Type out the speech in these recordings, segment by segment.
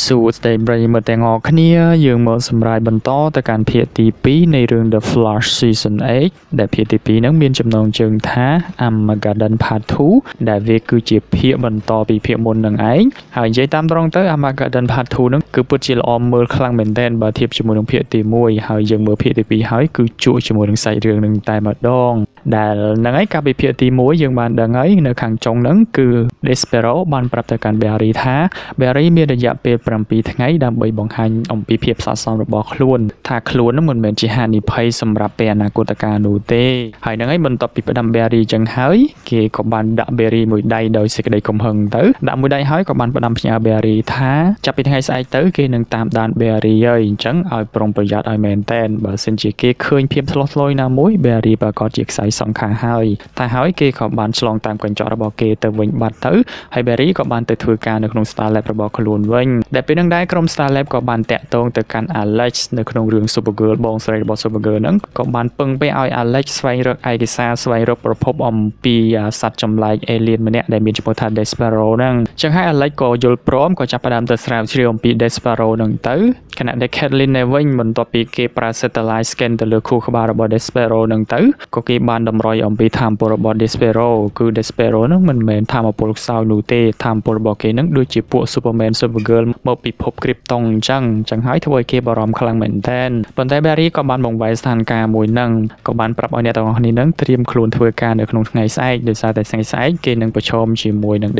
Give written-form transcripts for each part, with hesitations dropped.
សួស្តីប្រិយមិត្តទាំងអស់គ្នាយើងមកសម្រាប់បន្តទៅកាន់ភាគទី2នៃរឿង The Flash Season 8ដែលភាគទី2ហ្នឹងមានចំណងជើងថា Armageddon Part 2ដែលវាគឺជាភាគបន្តពីភាគមុននឹងឯងហើយនិយាយតាមត្រង់ទៅ Armageddon Part 2ហ្នឹងគឺពិតជាល្អមើលខ្លាំងមែនទែនបើធៀបជាមួយនឹងភាគទី1ហើយយើងមើលភាគទី2ហើយគឺជក់ជាមួយនឹងសាច់រឿងនឹងតែម្ដងដែលហ្នឹងហើយកាលពីភាគទី1យើងបានដឹងហើយនៅខាងចុងហ្នឹងគឺ Despero បានប្រាប់ទៅកាន់ Barry ថា Barry មានរយៈពេល7ថ្ងៃដើម្បីបង្ហាញអំពីភាពស័ក្តិសមរបស់ខ្លួនថាខ្លួននឹងមិនមែនជាហានិភ័យសម្រាប់ពេលអនាគតកាលនោះទេហើយហ្នឹងហើយបន្ទាប់ពីផ្ដាំ Barry ចឹងហើយគេក៏បានដាក់ Barry មួយដៃដោយសេចក្តីកំហឹងទៅដាក់មួយដៃហើយក៏បានផ្ដាំផ្ញើ Barry ថាចាប់ពីថ្ងៃស្អែកទៅគេនឹងតាមដាន Barry ហើយអញ្ចឹងឲ្យប្រុងប្រយ័ត្នឲ្យមែនតែនបើសិនជាគេឃើញភាពឆ្លោះឆ្លយណាមួយ Barry ប្រកាសជាខ្សែសង្ខារហើយតែហើយគេក៏បានឆ្លងតាមកញ្ចក់របស់គេទៅវិញបាត់ទៅហើយ Barry ក៏បានទៅធ្វើការនៅក្នុង Star Lab របស់ខ្លួនវិញដែលពេលហ្នឹងដែរក្រុម Star Lab ក៏បានតាក់ទងទៅកាន់ Alex នៅក្នុងរឿង Supergirl បងស្រីរបស់ Supergirl ហ្នឹងក៏បានពឹងពាក់ឲ្យ Alex ស្វែងរកឯកសារស្វែងរកប្រភពអំពីសត្វចម្លែក alien ម្នាក់ដែលមានឈ្មោះថា Despero ហ្នឹងអញ្ចឹងហើយ Alex ក៏យល់ព្រមក៏ចាប់ផ្ដើមទៅស្រាវជ្រាវអំពី Despero ហ្នឹងទៅខណៈដែល Caitlin នៅវិញបន្ទាប់ពីគេប្រើ satellite scan ទៅលើខួរក្បាលរបស់ Despero ហ្នឹងទៅក៏គេបានតម្រុយអំពីថាមពលរបស់ Despero គឺ Despero ហ្នឹងមិនមែនថាមពលខ្សោយនោះទេថាមពលរបស់គេហ្នឹងដូចជាពួក Superman Supergirl មកពីភព Krypton អញ្ចឹងហើយធ្វើឲ្យគេបារម្ភខ្លាំងមែនទែនប៉ុន្តែ Barry ក៏បានបង្វែរស្ថានភាពមួយហ្នឹងក៏បានប្រាប់ឲ្យអ្នកទាំងអស់គ្នាហ្នឹងត្រៀមខ្លួនធ្វើការនៅក្នុងថ្ងៃស្អែកដោយសារតែថ្ងៃស្អែកគេនឹងប្រឈមជាមួយនឹង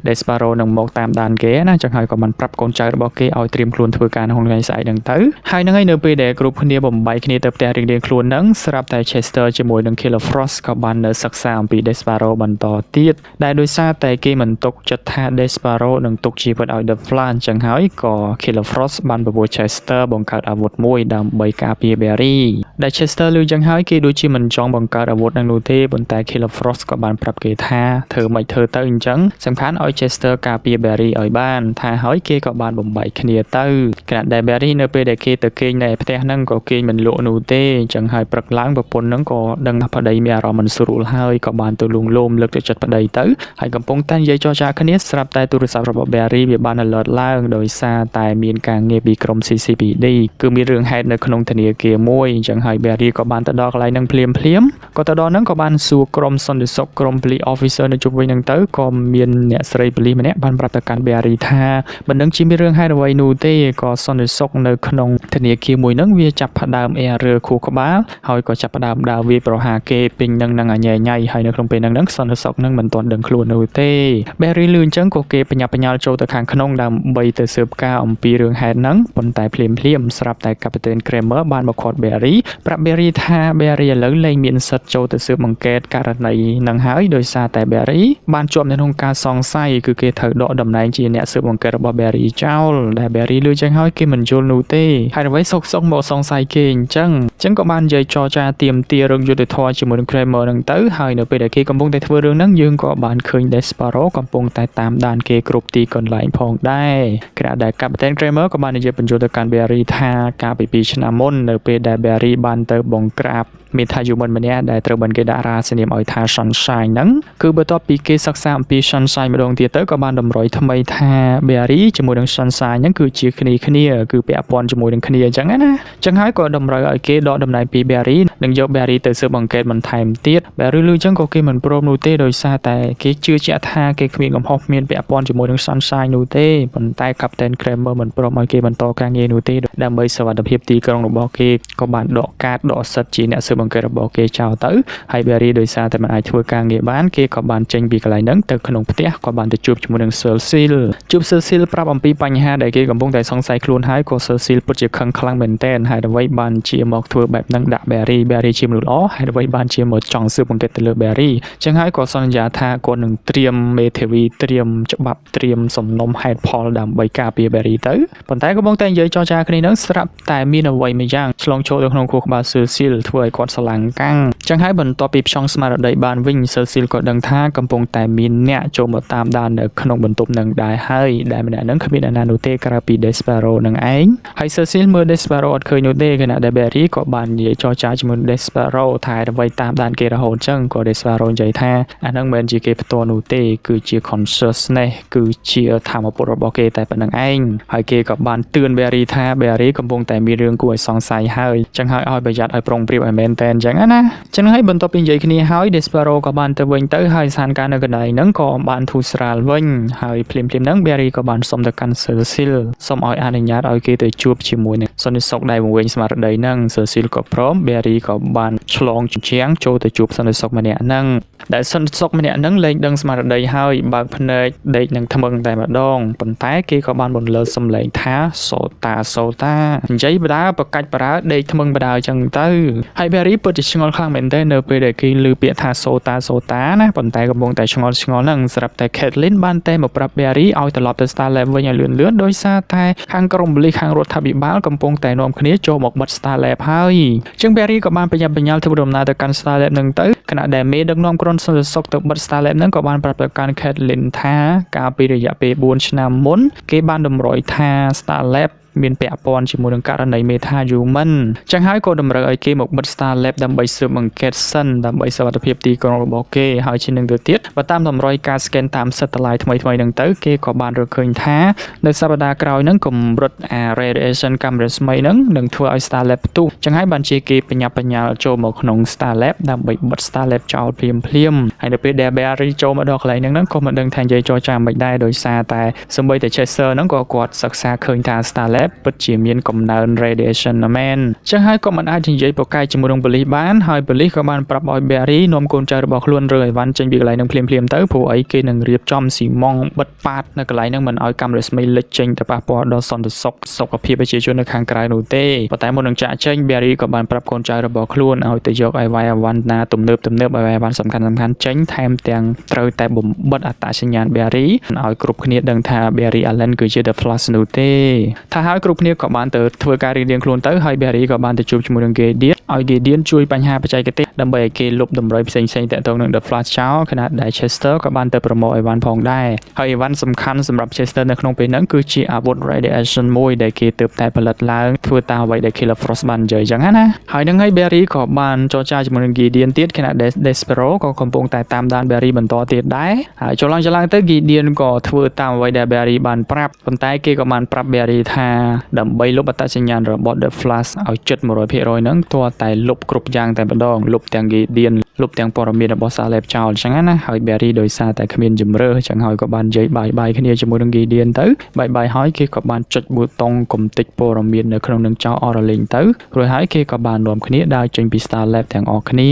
Despero នឹងមកតាមដានគេណាអញ្ចឹងហើយក៏បានប្រាប់កូនចៅរបស់គេឲ្យត្រៀមខ្លួនធ្វើការនៅក្នុងថ្ងៃស្អែកហ្នឹងទៅហើយហ្នឹងហើយនៅពេលដែលគ្រប់គ្នាបំបីគ្នាទៅផ្ទះរៀងៗខ្លួនហ្នឹងស្រាប់តែ Chester ជាមួយនឹង Killer Frost ក៏បាននៅសិក្សាអំពី Despero បន្តទៀតដែលដោយសារតែគេមិនទុកចិត្តថា Despero នឹងទុកជីវិតឲ្យ The Flash អញ្ចឹងហើយក៏ Killer Frost បានប្រមូល Chester បង្កើតអាវុធមួយដើម្បីការពារ Barry ដែល Chester ឮអញ្ចឹងហើយគេដូចជាមិនចង់បង្កើតអាវុធនឹងនោះទេប៉ុន្តែ Killer Frost ក៏បានប្រាប់គេថាធ្វើមិនធ្វើទៅអញ្ចឹងសំខាន់ឲ្យ Chester ការពារ Barry ឲ្យបានថាហើយគេក៏បានបំបីគ្នាទៅខណៈដែល Barry នៅពេលដែលគេទៅគេងនៅផ្ទះហ្នឹងក៏គេងមិនលក់នោះទេអញ្ចឹងហើយព្រឹកឡើងប្រពន្ធហ្នឹងក៏ដឹងថាប្តីមានអារម្មណ៍មិនស្រួលហើយក៏បានទៅលួងលោមលើកទឹកចិត្តប្តីទៅហើយកំពុងតែនិយាយចរចាគ្នាស្រាប់តែទូរស័ព្ទរបស់ Barry វាបាន alert ឡើងដោយសារតែមានការងារពីក្រុម CCPD គឺមានរឿងហេតុនៅក្នុងធនាគារមួយអញ្ចឹងហើយ Barry ក៏បានទៅដល់កន្លែងហ្នឹងភ្លាមក៏ទៅដល់ហ្នឹងក៏បានសួរក្រុមសន្តិសុខក្រុម Police Officer នៅជុំវិញហ្នឹងទៅក៏មានអ្នកស្រីប៉ូលីសម្នាក់បានប្រាប់ទៅកាន់ Barry ថាមិនដឹងជាមានរឿងហេតុអ្វីនោះទេក៏សន្តិសុខនៅក្នុងធនាគារមួយហ្នឹងវាចាប់ផ្ដើមអេរើខួរក្បាលហើយក៏ចាប់ផ្ដើមដើរវាយប្រហារគេពេញនឹងអញ្ញែហើយនៅក្នុងពេលហ្នឹងសន្តិសុខហ្នឹងមិនទាន់ដឹងខ្លួននោះទេ Barry លឺអញ្ចឹងក៏គេបញ្ញាបញ្ញាល់ចូលទៅខាងក្នុងដើម្បីទៅស៊ើបការអំពីរឿងហេតុហ្នឹងប៉ុន្តែភ្លាមស្រាប់តែ Captain Kramer បានមកខាត់ Barry ប្រាប់ Barry ថា Barry ឥឡូវលែងមានសិទ្ធិចូលទៅស៊ើបអង្កេតករណីហ្នឹងហើយដោយសារតែ Barry បានជាប់នៅក្នុងការសង្ស័យគឺគេត្រូវដកតំណែងជាអ្នកស៊ើបអង្កេតរបស់ Barry ចោលដែល Barry លឺអញ្ចឹងហើយគេមិនយល់នោះទេហើយអ្វីសុកមកសង្ស័យគេអញ្ចឹងក៏បាននិយាយចរចាទាមទាររឿងយុត្តិធម៌ជាមួយនឹង Kramer ហ្នឹងទៅហើយនៅពេលដែលគេកំពុងតែធ្វើរឿងហ្នឹងយើងក៏បានឃើញ Despero កំពុងតែតាមដានគេគ្រប់ទីកន្លែងផងដែរខណៈដែល Captain Kramer ក៏បាននិយាយបញ្យល់ទៅកាន់ Barry ថាកាលពី2ឆ្នាំមុននៅពេលដែល Barry បានទៅបង្ក្រាបមេថាយុមិនម្នាក់ដែលត្រូវបានគេដាក់រាសនាមឲ្យថា Sunshine ហ្នឹងគឺបន្ទាប់ពីគេសិក្សាអំពី Sunshine ម្ដងទៀតទៅក៏បានតម្រុយថ្មីថា Barry ជាមួយនឹង Sunshine ហ្នឹងគឺជាគ្នាគឺពាក់ព័ន្ធជាមួយនឹងគ្នាអញ្ចឹងណាអញ្ចឹងហើយក៏តម្រូវឲ្យគេដកតំណែងពី Barry និងយក Barry ទៅស៊ើបអង្កេតបន្ថែមទៀត Barry លឺអញ្ចឹងក៏គេមិនព្រមនោះទេដោយសារតែគេជឿជាក់ថាគេគ្មានកំហុសមានពាក់ព័ន្ធជាមួយនឹង Sunshine នោះទេប៉ុន្តែ Captain Kramer មិនព្រមឲ្យគេបន្តការងារនោះទេដើម្បីសុវត្ថិភាពទីក្រុងរបស់គេក៏បានដកកាតដកសិទ្ធិជាអ្នកស៊ើបអង្កេតរបស់គេចោលទៅហើយ Barry ដោយសារតែមិនអាចធ្វើការងារបានគេក៏បានចេញពីកន្លែងហ្នឹងទៅក្នុងផ្ទះក៏បានទៅជួបជាមួយនឹង Cecil ប្រាប់អំពីបញ្ហាដែលគេកំពុងតែសង្ស័យខ្លួនហើយក៏ Cecil ពិតជាខឹងខ្លាំងមែនទែនហើយអ្វីបានជាមកធ្វើបែបហ្នឹងដាក់ Barry ជាមនុស្សល្អហើយអ្វីបានជាមកចង់ស៊ើបអង្កេតទៅលើ Barry អញ្ចឹងហើយក៏សន្យាថាគាត់នឹងត្រៀមមេធាវីត្រៀមច្បាប់ត្រៀមសំណុំហេតុផលដើម្បីការពារ Barry ទៅប៉ុន្តែកំពុងតែនិយាយចរចាគ្នាហ្នឹងស្រាប់តែមានអ្វីមួយយ៉ាងឆ្លងចូលទៅក្នុងខួរក្បាល Cecil ធ្វើឲ្យគាត់ស្រឡាំងកាំងអញ្ចឹងហើយបន្ទាប់ពីផ្ចង់ស្មារតីបានវិញ Cecil ក៏ដឹងថាកំពុងតែមានអ្នកចូលមកតាមដាននៅក្នុងបន្ទប់នឹងដែរហើយដែលម្នាក់ហ្នឹងគ្មានអ្នកណានោះទេក្រៅពី Despero នឹងឯងហើយ Cecil មើល Despero អត់ឃើញនោះទេខណៈដែល Barry ក៏បាននិយាយចរចាជាមួយ Despero ថាអ្ អ្វីតាមដានគេរហូតអញ្ចឹងក៏ Desperado និយាយថាអាហ្នឹងមិនមែនជាគេផ្ទាល់នោះទេគឺជា consciousness គឺជាធម៌ពុទ្ធរបស់គេតែប៉ុណ្្នឹងឯងហើយគេក៏បានទឿន Barry ថា Barry កំពុងតែមានរឿងគួរឲ្យសង្ស័យហើយអញ្ចឹងហើយឲ្យប្រយ័ត្នឲ្យប្រុងប្រៀបឲ្យមែនតែនអញ្ចឹងណាអញ្ចឹងហើយបន្ទាប់ពីនិយាយគ្នាហើយ Desperado ក៏បានទៅវិញទៅហើយស្ថានភាពនៅកន្លែងហ្នឹងក៏បានធូរស្រាលវិញហើយភ្លាមៗហ្នឹង Barry ក៏បានសុំទៅកាន់ Cecil សុំឲ្យអនុញ្ញាតឲ្យគេទៅជួបជាមួយនឹងសន្តិសុខដែលវង្វេងស្មារតីហ្នឹង Cecil ក៏ព្រម Barry ក៏បានឆ្លងជញ្ជាំងចូលទៅជួបសន្តិសុខម្នាក់ហ្នឹងដែលសន្តិសុខម្នាក់ហ្នឹងលែងដឹងស្មារតីហើយបើកភ្នែកដេកនឹងថ្មឹងតែម្ដងប៉ុន្តែគេក៏បានបន្លឺសំឡេងថាសូតានិយាយបដាប្រកាច់បារើដេកថ្មឹងបដាអញ្ចឹងទៅហើយ Barry ពិតជាឆ្ងល់ខ្លាំងមែនទែននៅពេលដែលគេឮពាក្យថាសូតាណាប៉ុន្តែកំពុងតែឆ្ងល់ហ្នឹងស្រាប់តែ Caitlin បានតែមកប្រាប់ Barry ឲ្យត្រឡប់ទៅ Starlab វិញឲ្យលឿនដោយសារតែខាងក្រុមប៉ូលីសខាងរដ្ឋាភិបាលកំពុងតែនាំគ្នាចូលមកបិទ Starlab ហើយអញ្ចឹង Barry ក៏បានប្រញាប់ប្រញាល់ធ្វើដំណើរទៅកាន់ Starlab ហ្នឹងទៅខណៈដែលមេដឹកនាំក្រុមសន្តិសុខទៅបិទ Starlab ហ្នឹងក៏បានប្រាប់ទៅកាន់ Caitlin ថាកាលពីរយៈពេល4ឆ្នាំមុនគេបានតម្រុយថា Starlabមានពាក់ព័ន្ធជាមួយនឹងករណី Meta Human ចឹងហើយក៏តម្រូវឲ្យគេមកបិទ Starlab ដើម្បីស៊ើបអង្កេតសិនដើម្បីសុវត្ថិភាពទីក្រុងរបស់គេហើយជានឹងទៅទៀតបើតាមតម្រុយការ scan តាម satellite ថ្មីៗហ្នឹងទៅគេក៏បានរកឃើញថានៅសប្តាហ៍ក្រោយហ្នឹងកម្រិត radiation camera ថ្មីហ្នឹងនឹងធ្វើឲ្យ Starlab ផ្ទុះចឹងហើយបានជាគេបញ្ញាប់បញ្ញាល់ចូលមកក្នុង Starlab ដើម្បីបិទ Starlab ចោលភ្លាមហើយនៅពេលដែល Barry ចូលមកដល់កន្លែងហ្នឹងក៏មិនដឹងថានិយាយចរចាមិនដែរដោយសារតែសម្បីតែ Chester ហ្នឹងក៏គាត់សិក្សាឃើញថា Starlab ពិតជាមានកំណើន radiation មែនចឹងហើយក៏មិនអាចនិយាយប្រកែកជាមួយនឹងប៉ូលីសបានហើយប៉ូលីសក៏បានប្រាប់ឲ្យ Barry នាំកូនចៅរបស់ខ្លួនរើអីវ៉ាន់ចេញពីកន្លែងហ្នឹងភ្លាមទៅព្រោះអីគេនឹងរៀបចំស៊ីម៉ងបិទប៉ាតនៅកន្លែងហ្នឹងមិនឲ្យកាំរស្មីលេចចេញទៅប៉ះពាល់ដល់សន្តិសុខសុខភាពប្រជាជននៅខាងក្រៅនោះទេប៉ុន្តែមុននឹងចាក់ចេញ Barry ក៏បានប្រាប់កូនចៅរបស់ខ្លួនឲ្យទៅយកអីវ៉ាន់ណាទំនើបអីវ៉ាន់សំខាន់ចេញថែមទាំងត្រូវតែបំបិទអត្តសញ្ញាណ Barry ឲ្យគ្រប់គ្នាដឹងថា Barry Allen គឺជា The Flash នោះទេថាហើយគ្រប់គ្នាក៏បានទៅធ្វើការរៀងខ្លួនទៅហើយ Barry ក៏បានទៅជួបជាមួយនឹង Gideon ឲ្យ Gideon ជួយបញ្ហាបច្ចេកទេសដើម្បីឲ្យគេលុបតម្រុយផ្សេងៗតាក់ទងនឹង The Flash ចោលខណៈដែល Chester ក៏បានទៅប្រមូលអីវ៉ាន់ផងដែរហើយអីវ៉ាន់សំខាន់សម្រាប់ Chester នៅក្នុងពេលហ្នឹងគឺជាអាវុធ radiation មួយដែលគេទើបតែផលិតឡើងធ្វើតាមអ្វីដែល Killer Frost បាននិយាយចឹងណាហើយនឹងហើយ Barry ក៏បានចរចាជាមួយនឹង Gideon ទៀតខណៈដែល Desperado ក៏កំពុងតែតាមដាន Barry បន្តទៀតដែរហើយចុះឡើងទៅ Gideon ក៏ធ្វើតាមអ្វីដែល Barry បានប្រាប់ប៉ុន្តែគេក៏បានប្រាប់ Barry ថាដើម្បីលុបអត្តសញ្ញាណរបស់ The Flash ឲ្យជិត 100% ហ្នឹងទាល់តែលុបគ្រប់យ៉ាងតែម្ដងលុបទាំង Gideon លុបទាំងព័ត៌មានរបស់ Starlab ចោលអញ្ចឹងណាហើយ Barry ដោយសារតែគ្មានជំរឿអញ្ចឹងហើយក៏បាននិយាយបាយគ្នាជាមួយនឹង Gideon ទៅបាយហើយគេក៏បានចុចប៊ូតុងកុំតិចព័ត៌មាននៅក្នុងនឹងចោលអរលេងទៅរួចហើយគេក៏បាននាំគ្នាដើរចេញពី Starlab ទាំងអស់គ្នា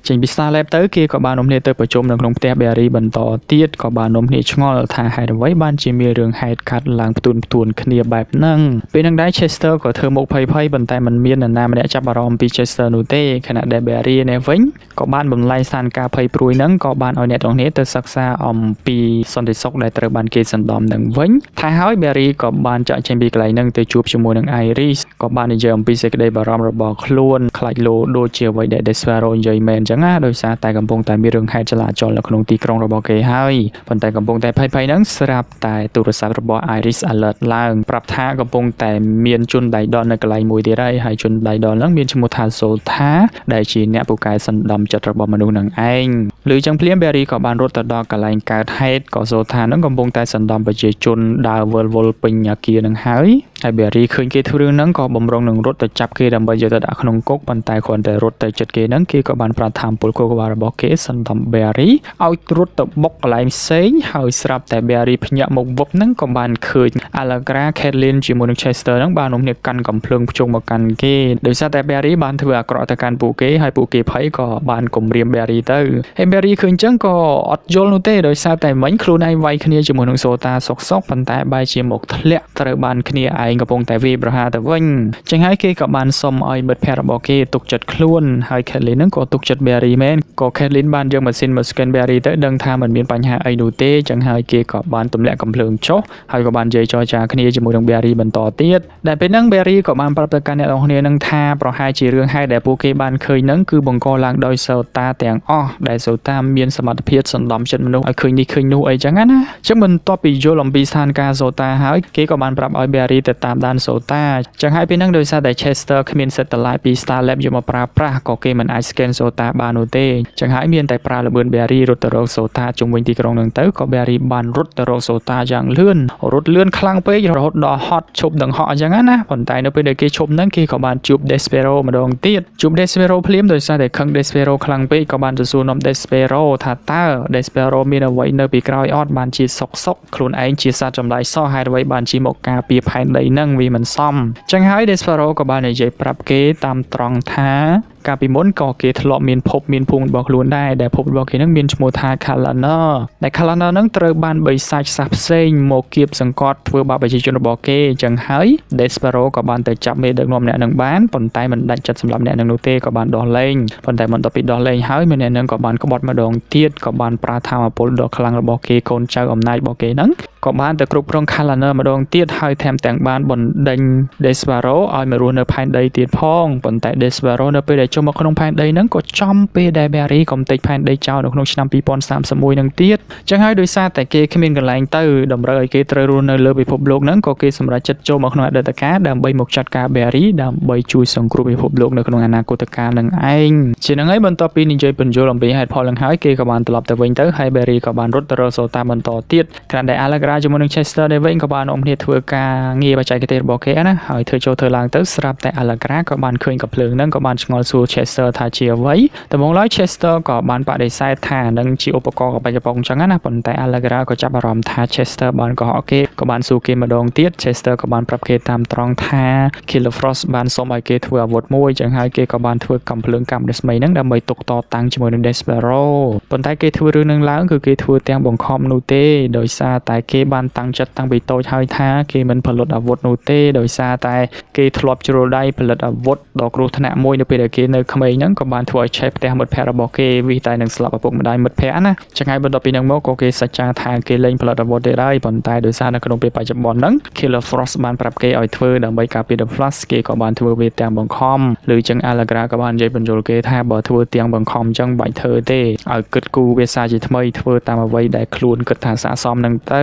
ចេញពី Starlab ទៅគេក៏បាននាំគ្នាទៅប្រជុំនៅក្នុងផ្ទះ Barry បន្តទៀតក៏បាននាំគ្នាឆ្ងល់ថាហេតុអ្វីបានជាមានរឿងហេតុកាត់ឡើងផ្ទួនគ្នាបែបហ្នឹងពេលហ្នឹងដែរ Chester ក៏ធ្វើមុខភ័យប៉ុន្តែមិនមាននរណាម្នាក់ចាប់អារម្មណ៍ពី Chester នោះទេខណៈដែល Barry នេះវិញក៏បានបំលែងស្ថានភាពភ័យព្រួយហ្នឹងក៏បានឲ្យអ្នកទាំងនេះទៅសិក្សាអំពីសន្តិសុខដែលត្រូវបានគេសន្តំនឹងវិញថាហើយ Barry ក៏បានចាក់ចេញពីកន្លែងហ្នឹងទៅជួបជាមួយនឹង Iris ក៏បាននិយាយអំពីសេចក្តីបារម្ភរបស់ខ្លួនខ្លាចលោដូចជាអ្វីដែល Desperado និយាយមែនអញ្ចឹងណាដោយសារតែកំពុងតែមានរឿងហេតុចលាចលនៅក្នុងទីក្រុងរបស់គេហើយប៉ុន្តែកំពុងតែភ័យហ្នឹងស្រាប់តែទូរស័ព្ទរបស់ Iris alert ឡើងប្រាប់ថាកំពុងតែមានជនដៃដល់នៅកន្លែងមួយទៀតហើយជនដៃដល់ហ្នឹងមានឈ្មោះថា Zolta ដែលជាអ្នកពូកែសន្តំចិត្តរបស់មនុស្សនឹងឯងឮចឹងភ្លាម Barry ក៏បានរត់ទៅដល់កន្លែងកើតហេតុក៏ Zolta ហ្នឹងកំពុងតែសន្តំប្រជាជនដើរវល់ពេញអាគារនឹងហើយ Barry ឃើញគេធ្វើរឿងហ្នឹងក៏បំរុងនឹងរត់ទៅចាប់គេដើម្បីយកទៅដាក់ក្នុងគុកប៉ុន្តែគ្រាន់តែរត់ទៅជិតគេហ្នឹងគេក៏បានប្រាប់ថាពលគោលការរបស់គេសន្តំ Barry ឲ្យរត់ទៅបុកកន្លែងផ្សេងហើយស្រាប់តែ Barry ភ្ញាក់មកវឹបហ្នឹងក៏បានឃើញ Allegra Caitlin ជាមួយនឹង Chester ហ្នឹងបាននាំគ្នាកាន់កំភ្លើងភ្ជុំមកកាន់គេដោយសារតែ Barry បានធ្វើអាក្រក់ទៅកាន់ពួកគេហើយពួកគេភ័យក៏បានគំរាម Barry ទៅហើយ Barry ឃើញចឹងក៏អត់យល់នោះទេដោយសារតែមិញខ្លួនឯងវាយគ្នាជាមួយនឹង Zolta សុកប៉ុន្តែបែរជាមកធ្លាក់ត្រូវបានគ្នាឯងកំពុងតែវាយប្រហារទៅវិញចឹងហើយគេក៏បានសុំឲ្យមិត្តភក្តិរបស់គេទុកចិត្តខ្លួនហើយ Caitlin ហ្នឹងក៏ទុកចិត្ត Barry មែនក៏ Caitlin បានយកម៉ាស៊ីនមក scan Barry ទៅដឹងថាมันមានបញ្ហាអីនោះទេចឹងហើយគេក៏បានទម្លាក់កំភ្លើងចុះហើយក៏បាននិយាយចរចាគ្នាជាមួយនឹង Barry បន្តទៀតដែលពេលហ្នឹង Barry ក៏បានប្រាប់ទៅកាន់អ្នកនរគ្នានឹងថាប្រហែលជារឿងហេតុដែលពួកគេបានឃើញហ្នឹងគឺបង្កឡើងដោយ Zolta ទាំងអស់ដែល Zolta មានសមត្ថភាពសន្តំចិត្តមនុស្សឲ្យឃើញនេះឃើញនោះអីចឹងណាចឹងបន្ទាប់ពីយល់អំពីស្ថានភាព Zolta ហើយគេក៏បានប្រាប់ឲ្យ Barry ទៅ តាមដានសូតាចឹងហើយពេលហ្នឹងដោយសារតែ Chester គ្មាន satellite ពី Starlab យកមកប្រើប្រាស់ក៏គេមិនអាច scan សូតាបាននោះទេចឹងហើយមានតែប្រើល្បឿន Barry រត់ទៅរកសូតាជុំវិញទីក្រុងហ្នឹងទៅក៏ Barry បានរត់ទៅរកសូតាយ៉ាងលឿនរត់លឿនខ្លាំងពេករហូតដល់ហត់ឈប់នឹងហក់អញ្ចឹងណាប៉ុន្តែនៅពេលដែលគេឈប់ហ្នឹងគេក៏បានជួប Despero ម្ដងទៀតជួប Despero ភ្លាមដោយសារតែខឹង Despero ខ្លាំងពេកក៏បានទៅសួរនាំ Despero ថាតើ Despero មានអ្វីនៅពីក្រោយអត់បានជាសុកខ្លួនឯងជាសត្វចម្លែកសោះហេតុអ្វីបានជាមកការពារផែនដីហ្នឹងវាមិនសមចឹងហើយ Despero ក៏បាននិយាយប្រាប់គេតាមត្រង់ថាកាលពីមុនក៏គេធ្លាប់មានភពមានភូមិរបស់ខ្លួនដែរដែលភពរបស់គេនឹងមានឈ្មោះថា Kalana ដែល Kalana នឹងត្រូវបានបិសាចសាសផ្សេងមកគៀបសង្កត់ធ្វើបាបប្រជាជនរបស់គេអញ្ចឹងហើយ Despero ក៏បានទៅចាប់មេដឹកនាំអ្នកនឹងបានប៉ុន្តែមិនដាច់ចិត្តសម្រាប់អ្នកនឹងនោះទេក៏បានដោះលែងប៉ុន្តែបន្ទាប់ពីដោះលែងហើយម្នាក់នឹងក៏បានក្បត់ម្ដងទៀតក៏បានប្រើថាមពលដ៏ខ្លាំងរបស់គេកូនចៅអំណាចរបស់គេនឹងក៏បានទៅគ្រប់គ្រង Kalana ម្ដងទៀតហើយថែមទាំងបានបណ្ដេញ Despero ឲ្យមករស់នៅផែនដីទៀតផងប៉ុន្តែ Despero នៅពេលដែលចូលមកក្នុងផែនដីហ្នឹងក៏ចំពេលដែល Barry កំទេចផែនដីចោលនៅក្នុងឆ្នាំ2031ហ្នឹងទៀតចឹងហើយដោយសារតែគេគ្មានកន្លែងទៅតម្រូវឲ្យគេត្រូវរស់នៅលើពិភពលោកហ្នឹងក៏គេសម្រេចចិត្តចូលមកក្នុងអតីតកាលដើម្បីមកចាត់ការ Barry ដើម្បីជួយសង្គ្រោះពិភពលោកនៅក្នុងអនាគតកាលនឹងឯងជាហ្នឹងហើយបន្ទាប់ពីនិយាយបញ្យល់អំពីហេតុផលនឹងហើយគេក៏បានត្រឡប់ទៅវិញទៅហើយ Barry ក៏បានរត់ទៅរកសូតាបន្តទៀតខណៈដែល Allegra ជាមួយនឹង Chester ដែលវិញក៏បាននាំគ្នាធ្វើការងារបច្ចេកទេសរបស់គេណាហើយធ្វើចូលធ្វើឡើងទៅស្រាប់តែ Allegra ក៏បានឃើញកំភ្លើងហ្នឹងក៏បានឆ្ងល់សួរ Chester ថាជាអ្វីដំបូងឡើយ Chester ក៏បានបដិសេធថានឹងជាឧបករណ៍កបិច្ចពងអញ្ចឹងណាប៉ុន្តែ Allegra ក៏ចាប់អារម្មណ៍ថា Chester បានកុហកគេក៏បានសួរគេម្ដងទៀត Chester ក៏បានប្រាប់គេតាមត្រង់ថា Killer Frost បានសុំឲ្យគេធ្វើអាវុធមួយអញ្ចឹងហើយគេក៏បានធ្វើកំភ្លើងកាំរស្មីហ្នឹងដើម្បីទុកតតាំងជាមួយនឹង Despero ប៉ុន្តែគេធ្វើរឿងនឹងឡើងគឺគេធ្វើទាំងបង្ខំនោះទេដោយសារតែគេបានតាំងចិត្តតាំងពីតូចហើយថាគេមិនផលិតអាវុធនោះទេដោយសារតែគេធ្លាប់ជ្រុលដៃផលិតអាវុធដ៏គ្រោះថ្នាក់មួយនៅពេលដែលគេនៅក្មេងហ្នឹងក៏បានធ្វើឲ្យឆេះផ្ទះមិត្តភ័ក្តិរបស់គេវិតែនឹងស្លាប់ឪពុកម្ដាយមិត្តភ័ក្តិណាចឹងហើយបន្ទាប់ពីហ្នឹងមកក៏គេសច្ចាថាគេលែងផលិតអាវុធទេដែរប៉ុន្តែដោយសារនៅក្នុងពេលបច្ចុប្បន្នហ្នឹង Killer Frost បានប្រាប់គេឲ្យធ្វើដើម្បីការពារ The Flash គេក៏បានធ្វើវាទាំងបង្ខំឬចឹង Allegra ក៏បាននិយាយបញ្យល់គេថាបើធ្វើទាំងបង្ខំចឹងបាច់ធ្វើទេឲ្យគិតគូរវាសាជាថ្មីធ្វើតាមអ្វីដែលខ្លួនគិតថាស័ក្តិសមហ្នឹងទៅ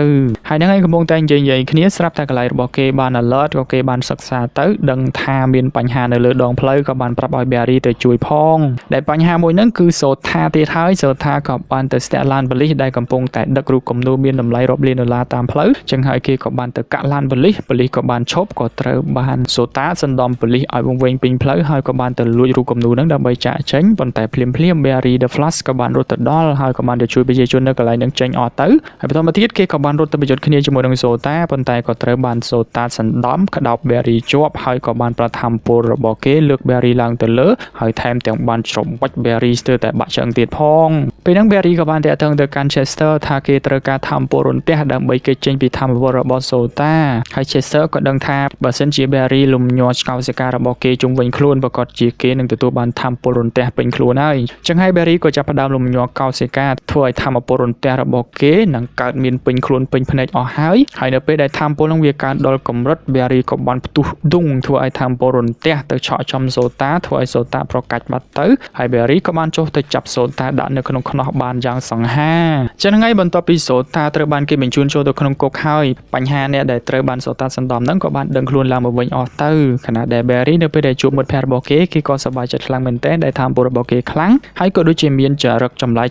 ហើយហ្នឹងឯងកំពុងតែនិយាយគ្នាស្រាប់តែកន្លែងរបស់គេបាន alert ក៏គេបានសិក្សាទៅដឹងថាមានបញ្ហានៅលើដងផ្លូវក៏បានប្រាប់ឲ្យ Barry ទៅជួយផងដែលបញ្ហាមួយហ្នឹងគឺសូថាទៀតហើយសូថាក៏បានទៅស្ទាក់ឡានប៉ូលីសដែលកំពុងតែដឹករូបគំនូរមានតម្លៃរាប់លានដុល្លារតាមផ្លូវចឹងហើយគេក៏បានទៅកាក់ឡានប៉ូលីសក៏បានឈប់ក៏ត្រូវបានសូតាសណ្ដំប៉ូលីសឲ្យវង្វេងពេញផ្លូវហើយក៏បានទៅលួចរូបគំនូរហ្នឹងដើម្បីចាក់ចេញប៉ុន្តែភ្លាម Barry the Flash ក៏បានរត់ទៅដល់ហើយក៏បានទៅជួយប្រជាជននៅកន្លែងហ្នឹងចេញអស់ទៅហើយបន្តមកទៀតគេក៏បានរត់ទៅប្រយុទ្ធគ្នាជាមួយនឹងសូតាប៉ុន្តែក៏ត្រូវបានសូតាសណ្ដំក្តោប Barry ជាប់ហើយក៏បានប្រថាមពលរបស់គេលើក Barry ឡើងទៅលើហើយថែមទាំងបានច្របាច់ Barry ស្ទើរតែបាក់ឆ្អឹងទៀតផងពេលហ្នឹង Barry ក៏បានតាក់ទងទៅកាន់ Chester ថាគេត្រូវការថាមពលរន្ទះដើម្បីគេចេញពីថាមពលរបស់សូតាហើយ Chester ក៏ដឹងថាបើសិនជា Barry លំញ័រឆ្កោសិការបស់គេជុំវិញខ្លួនប្រកាសជាគេនឹងទទួលបានថាមពលរន្ទះពេញខ្លួនហើយចឹងហើយ Barry ក៏ចាប់ផ្ដើមលំញ័រកោសិកាធ្វើឲ្យថាមពលរន្ទះរបស់គេនឹងកើតមានពេញខ្លួនពេញភ្នែកអស់ហើយនៅពេលដែលថាមពលនឹងវាកើនដល់កម្រិត Barry ក៏បានផ្ទុះឌុងធ្វើឲ្យថាមពលរន្ទះទៅឆក់ចំសូតាធ្វើឲ្យសូតាប្រកាច់បាត់ទៅហើយ Barry ក៏បានចុះទៅចាប់សូតាដាក់នៅក្នុងខ្នោះបានយ៉ាងសង្ហាចឹងហើយបន្ទាប់ពីសូតាត្រូវបានគេបញ្ជូនចូលទៅក្នុងគុកហើយបញ្ហាអ្នកដែលត្រូវបានសូតាសណ្ដំហ្នឹងក៏បានដឹងខ្លួនឡើងមកវិញអស់ទៅខណៈដែល Barry នៅពេលដែលជួបមិត្តភ័ក្តិរបស់គេក៏សប្បាយចិត្តខ្លាំងមែនទែនដែលថាមពលរបស់គេខ្លាំងហើយក៏ដូចជាមានចរិតចម្លែក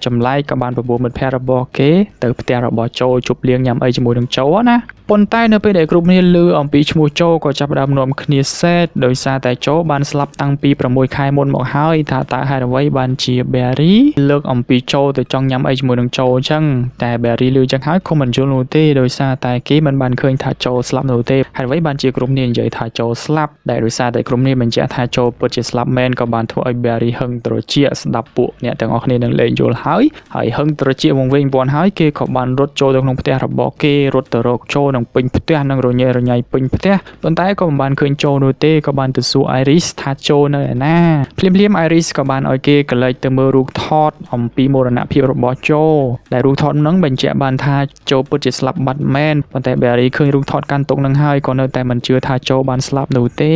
ក៏បានប្រពន្ធមិត្តភ័ក្តិរបស់គេទៅផ្ទះរបស់โจជប់លៀងញ៉ាំអីជាមួយនឹងโจណាប៉ុន្តែនៅពេលដែលគ្រប់គ្នាឮអំពីឈ្មោះโจក៏ចាប់ផ្ដើមនាំគ្នាសេតដោយសារតែโจបានស្លាប់តាំងពី6ខែមុនមកហើយថាតើហេតុអ្វីបានជា Barry លើកអំពីโจទៅចង់ញ៉ាំអីជាមួយនឹងโจអញ្ចឹងតែ Barry ឮចឹងហើយក៏មិនយល់នោះទេដោយសារតែគេមិនបានឃើញថាโจស្លាប់នោះទេហេតុអ្វីបានជាគ្រប់គ្នានិយាយថាโจស្លាប់ដែលដោយសារតែគ្រប់គ្នាបញ្ជាក់ថាโจពិតជាស្លាប់មែនក៏បានធ្វើឲ្យ Barry ហឹងត្រជាក់ស្ដាប់ពួកអ្នកទាំងអស់គ្នានឹងលេងយល់ហើយហឹងត្រជាក់វង្វេងពាន់ហើយគេក៏បានរត់ចូលទៅក្នុងផ្ទះរបស់គេរត់ទៅរកโจនឹងពេញផ្ទះនឹងរញ៉ៃពេញផ្ទះប៉ុន្តែក៏មិនបានឃើញโจនោះទេក៏បានទៅសួរ Iris ថាโจនៅឯណា ភ្លាមៗ Iris ក៏បានឲ្យគេកលេចទៅមើលរូបថតអំពីមរណភាពរបស់โจដែលរូបថតហ្នឹងបញ្ជាក់បានថាโจពិតជាស្លាប់បាត់មែនប៉ុន្តែ Barry ឃើញរូបថតកាន់ទុកនឹងហើយក៏នៅតែមិនជឿថាโจបានស្លាប់នោះទេ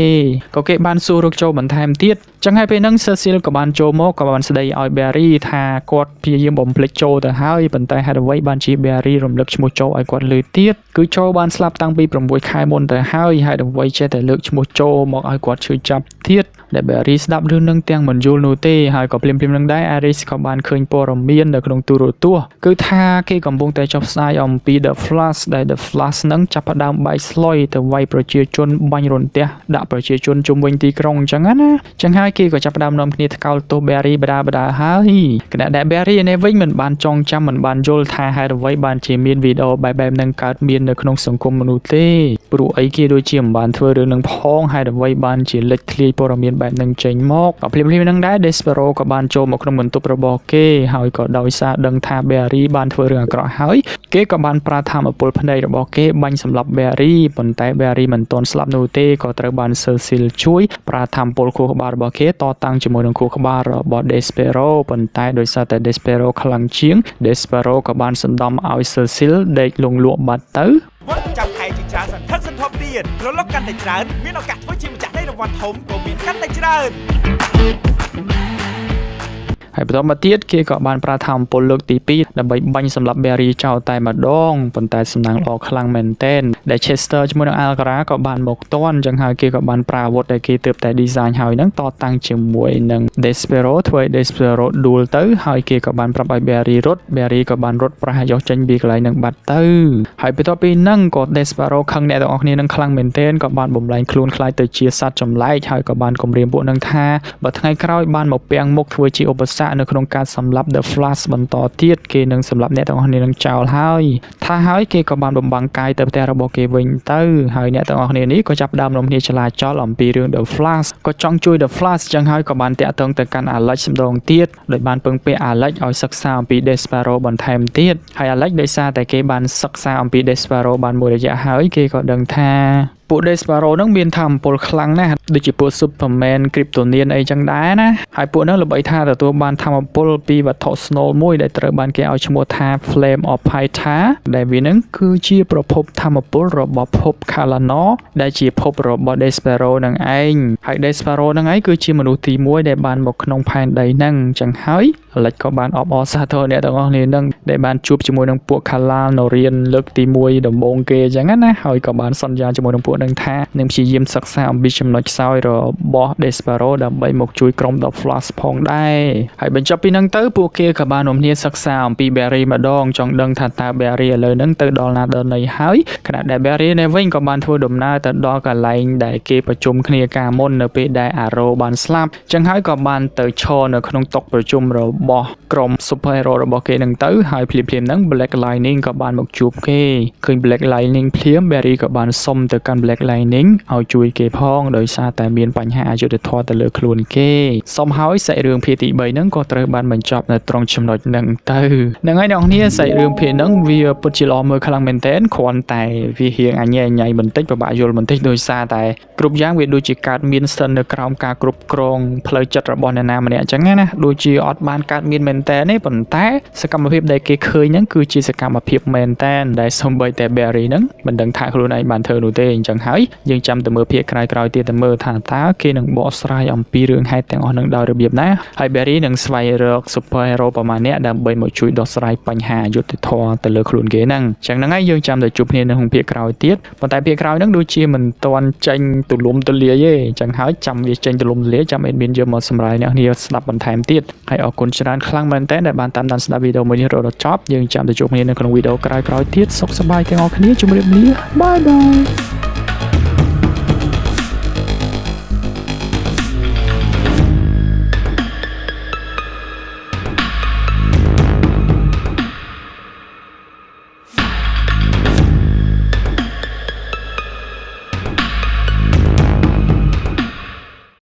ក៏គេបានសួររកโจបន្ថែមទៀតចឹងហើយពេលហ្នឹង Cecil ក៏បានចូលមកក៏បានស្ដីឲ្យ Barry ថាគាត់ព្យាយាមបំភ្លេចโจទៅហើយប៉ុន្តែហេតុអ្វីបានជា Barry រំលឹកឈ្មោះโจឲ្យគាត់លើទៀតគឺโจបានស្លាប់តាំងពី6ខែមុនទៅហើយហេតុអ្វីចេះតែលើកឈ្មោះโจមកឲ្យគាត់ឈឺចាប់ទៀតដែល Barry ស្ដាប់រឿងនឹងទាំងមិនយល់នោះទេហើយក៏ភ្លាមៗនឹងដែរ Iris ក៏បានឃើញព័ត៌មាននៅក្នុងទូរទស្សន៍គឺថាគេកំពុងតែចុះផ្សាយអំពី The Flash ដែល The Flash នឹងចាប់ផ្ដើមបែកស្លុយទៅវាយប្រជាជនបាញ់រន្ទះដាក់ប្រជាជនជុំវិញទីក្រុងអញ្ចឹងណាចឹងហើយគេក៏ចាប់ផ្ដើមនាំគ្នាថ្កោលទោស Barry បដាហើយគណៈដែល Barry ឯនេះវិញមិនបានចងចាំមិនបានយល់ថាហេតុអ្វីបានជាមានវីដេអូបែបហ្នឹងកើតមាននៅក្នុងសង្គមមនុស្សទេព្រោះអីគេដូចជាមិនបានធ្វើរឿងនឹងផងហេតុអ្វីបានជាលេចធ្លាយព័ត៌មានបែបហ្នឹងចេញមកក៏ភ្លាមៗហ្នឹងដែរ Despero ក៏បានចូលមកក្នុងបន្ទប់របស់គេហើយក៏ដោយសារដឹងថា Barry បានធ្វើរឿងអាក្រក់ហើយគេក៏បានប្រើធម្មពលភ្នែករបស់គេបាញ់សម្លាប់ Barry ប៉ុន្តែ Barry មិនទាន់ស្លាប់នោះទេក៏ត្រូវបាន Cecil ជួយប្រើធម្មពលខួរក្បាលរបស់គេតតាំងជាមួយនឹងខួរក្បាលរបស់ Despero ប៉ុន្តែដោយសារតែ Despero ខ្លាំងជាង Despero ក៏បានសណ្ដំឲ្យ Cecil ដេកលងលក់បាត់ទៅចាំខែជាច្រើនសន្ធឹកសន្ធាប់ទៀតប្រឡប់កាន់តែច្រើនមានឱកាសធ្វើជាម្ចាស់នៃរង្វាន់ធំក៏មានកាន់តែច្រើនហើយបន្តមកទៀតគេក៏បានប្រើធម្មពលលើកទី2ដើម្បីបាញ់សម្លាប់ Barry ចោលតែម្ដងប៉ុន្តែសំណាងល្អខ្លាំងមែនទែនដែល Chester ជាមួយនឹង Alcara ក៏បានមកទាន់ចឹងហើយគេក៏បានប្រើអាវុធដែលគេទើបតែ design ហើយហ្នឹងតតាំងជាមួយនឹង Despero ធ្វើឲ្យ Despero ដួលទៅហើយគេក៏បានប្រាប់ឲ្យ Barry រត់ Barry ក៏បានរត់ប្រហែលយកចេញពីកន្លែងហ្នឹងបាត់ទៅហើយបន្ទាប់ពីហ្នឹងក៏ Despero ខឹងអ្នកទាំងអស់គ្នានឹងខ្លាំងមែនទែនក៏បានបំលែងខ្លួនខ្លាចទៅជាសត្វចម្លែកហើយក៏បានគំរាមពួកនឹងថាបើថ្ងៃក្រោយបានមកពាំងមុខធ្វើជាឧបសគ្គនៅក្នុងការសម្លាប់ The Flash បន្តទៀតគេនឹងសម្លាប់អ្នកទាំងអស់គ្នានឹងចោលហើយថាហើយគេក៏បានបំបាំងកាយទៅផ្ទះរបស់គេវិញទៅហើយអ្នកទាំងអស់គ្នានេះក៏ចាប់ផ្ដើមនាំគ្នាឆ្លាចលអំពីរឿង The Flash ក៏ចង់ជួយ The Flash ចឹងហើយក៏បានតាក់ទងទៅកាន់ Alex ម្ដងទៀតដោយបានពឹងពាក់ Alex ឲ្យសិក្សាអំពី Despero បន្ថែមទៀតហើយ Alex ដោយសារតែគេបានសិក្សាអំពី Despero បានមួយរយៈហើយគេក៏ដឹងថាពួក Despero ហ្នឹងមានថាមពលខ្លាំងណាស់ដូចជាពួក Superman Kryptonian អីចឹងដែរណាហើយពួកហ្នឹងល្បីថាទទួលបានថាមពលពីវត្ថុ Snow មួយដែលត្រូវបានគេឲ្យឈ្មោះថា Flame of Pythia ដែលវាហ្នឹងគឺជាប្រភពថាមពលរបស់ភព Kalanor ដែលជាភពរបស់ Despero ហ្នឹងឯងហើយ Despero ហ្នឹងឯងគឺជាមនុស្សទី1ដែលបានមកក្នុងផែនដីហ្នឹងចឹងហើយAlex ក៏បានអបអរសាទរអ្នកទាំងអស់គ្នានឹងដែលបានជួបជាមួយនឹងពួក Kalanorian លើកទី1ដំបូងគេចឹងណាហើយក៏បានសន្យាជាមួយនឹងពួកនឹងថានឹងព្យាយាមសិក្សាអំពីចំណុចខ្សោយរបស់ Despero ដើម្បីមកជួយក្រុម The Flash ផងដែរហើយបញ្ចប់ពីនឹងទៅពួកគេក៏បាននាំគ្នាសិក្សាអំពី Barry ម្ដងចង់ដឹងថាតើ Barry ឥឡូវហ្នឹងទៅដល់ណាដល់ណីហើយខណៈដែល Barry នៅវិញក៏បានធ្វើដំណើរទៅដល់កន្លែងដែលគេប្រជុំគ្នាការមុននៅពេលដែល Arrow បានស្លាប់ចឹងហើយក៏បានទៅឈរនៅក្នុងតុប្រជុំរបស់ក្រុម Superhero របស់គេនឹងទៅហើយភ្លាមៗហ្នឹង Black Lightning ក៏បានមកជួបគេឃើញ Black Lightning ភ្លាម Barry ក៏បានសុំទៅកាន់ Black Lightning ឲ្យជួយគេផងដោយសារតែមានបញ្ហាអយុត្តិធម៌ទៅលើខ្លួនគេសុំហើយសាច់រឿងភាគទី3ហ្នឹងក៏ត្រូវបានបញ្ចប់នៅត្រង់ចំណុចហ្នឹងទៅហ្នឹងហើយអ្នកនរគ្នាសាច់រឿងភាគហ្នឹងវាពិតជាល្អមើលខ្លាំងមែនទែនគ្រាន់តែវារៀងអញញ៉ៃបន្តិចពិបាកយល់បន្តិចដោយសារតែគ្រប់យ៉ាងវាដូចជាកើតមានស្ថិតនៅក្រោមការគ្រប់គ្រងផ្លូវចិត្តរបស់អ្នកណាម្នាក់អញ្ចឹងណាដូចជាអត់បានកើតមានមែនតែនេះប៉ុន្តែសកម្មភាពដែលគេឃើញហ្នឹងគឺជាសកម្មភាពមែនតែនដែលសូម្បីតែ Barry ហ្នឹងមិនដឹងថាខ្លួនឯងបានធ្វើនោះទេអញ្ចឹងហើយយើងចាំទៅមើលភាគក្រោយៗទៀតទៅមើលថាតើគេនឹងបកស្រាយអំពីរឿងហេតុទាំងអស់ហ្នឹងដោយរបៀបណាហើយ Barry នឹងស្វែងរក Superhero ប្រមាណអ្នកដើម្បីមកជួយដោះស្រាយបញ្ហាអយុត្តិធម៌ទៅលើខ្លួនគេហ្នឹងអញ្ចឹងហ្នឹងហើយយើងចាំទៅជួបគ្នានៅក្នុងភាគក្រោយទៀតប៉ុន្តែភាគក្រោយហ្នឹងដូចជាមិនទាន់ចេញទូលំទូលាយទេអញ្ចឹងហើយចាំវាចេញទូលំទូលាយចាំ admin យកមកសម្រាយអ្នកគ្នាស្ដាប់បន្ថែមទៀតហើយអរគុណច្រើនខ្លាំងមែនតើដែលបានតាមដានស្ដាប់វីដេអូមួយនេះរហូតដល់ចប់យើងចាំទៅជួបគ្នានៅក្នុងវីដេអូក្រោយៗទៀតសុខសប្បាយទាំងអស់គ្នាជម្រាបលាបាយបាយ